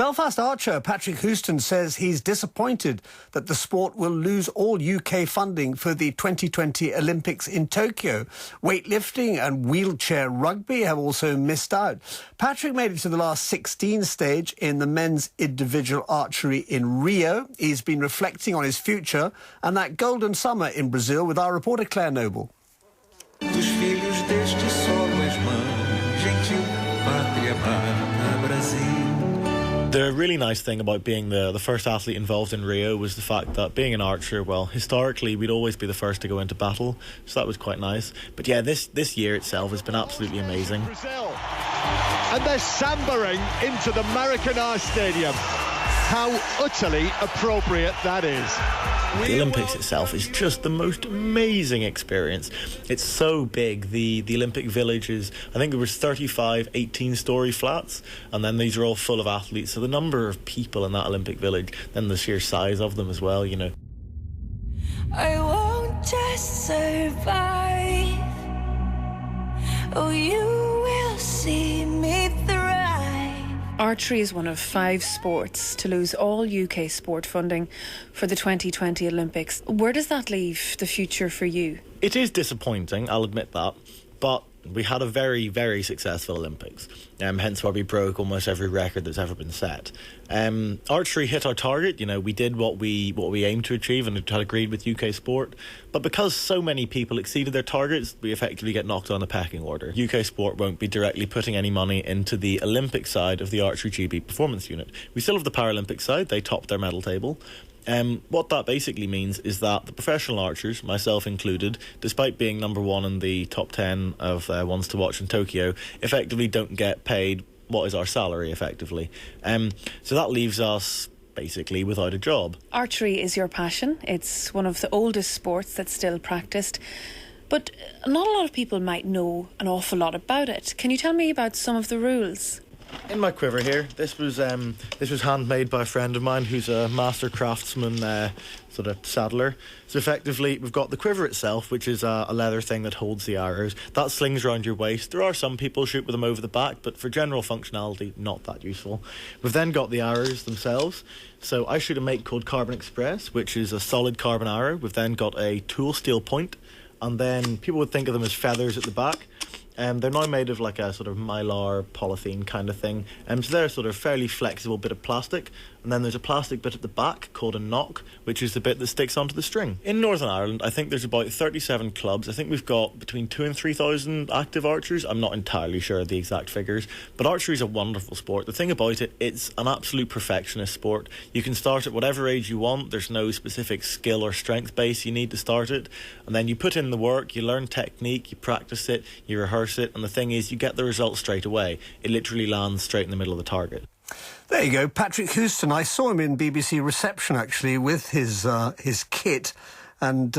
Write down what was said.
Belfast archer Patrick Houston says he's disappointed that the sport will lose all UK funding for the 2020 Olympics in Tokyo. Weightlifting and wheelchair rugby have also missed out. Patrick made it to the last 16 stage in the men's individual archery in Rio. He's been reflecting on his future and that golden summer in Brazil with our reporter Claire Noble. Dos filhos deste solo és mãe, gentil pátria amada Brasil. The really nice thing about being the first athlete involved in Rio was the fact that being an archer, well, historically we'd always be the first to go into battle, so that was quite nice. But yeah, this year itself has been absolutely amazing. Brazil, and they're sambering into the Maracanã Stadium. How utterly appropriate that is. The Olympics itself is just the most amazing experience. It's so big. The Olympic Village is, I think there was 35 18-storey flats, and then these are all full of athletes. So the number of people in that Olympic Village, then the sheer size of them as well, you know. I won't just survive. Oh, you will see me thrive. Archery is one of 5 sports to lose all UK sport funding for the 2020 Olympics. Where does that leave the future for you? It is disappointing, I'll admit that, but we had a very, very successful Olympics, hence why we broke almost every record that's ever been set. Archery hit our target, you know, we did what we aimed to achieve and had agreed with UK Sport, but because so many people exceeded their targets, we effectively get knocked on the pecking order. UK Sport won't be directly putting any money into the Olympic side of the Archery GB Performance Unit. We still have the Paralympic side, they topped their medal table. What that basically means is that the professional archers, myself included, despite being number 1 in the top 10 of ones to watch in Tokyo, effectively don't get paid what is our salary, effectively. So that leaves us basically without a job. Archery is your passion. It's one of the oldest sports that's still practiced. But not a lot of people might know an awful lot about it. Can you tell me about some of the rules? In my quiver here, this was handmade by a friend of mine who's a master craftsman, sort of saddler. So effectively, we've got the quiver itself, which is a leather thing that holds the arrows. That slings around your waist. There are some people who shoot with them over the back, but for general functionality, not that useful. We've then got the arrows themselves. So I shoot a make called Carbon Express, which is a solid carbon arrow. We've then got a tool steel point, and then people would think of them as feathers at the back. They're now made of like a sort of mylar polythene kind of thing. So they're a sort of fairly flexible bit of plastic. And then there's a plastic bit at the back called a knock, which is the bit that sticks onto the string. In Northern Ireland, I think there's about 37 clubs. I think we've got between 2,000 and 3,000 active archers. I'm not entirely sure of the exact figures, but archery is a wonderful sport. The thing about it, it's an absolute perfectionist sport. You can start at whatever age you want. There's no specific skill or strength base you need to start it. And then you put in the work, you learn technique, you practice it, you rehearse it, and the thing is, you get the result straight away. It literally lands straight in the middle of the target. There you go, Patrick Houston. I saw him in BBC Reception, actually, with his kit, and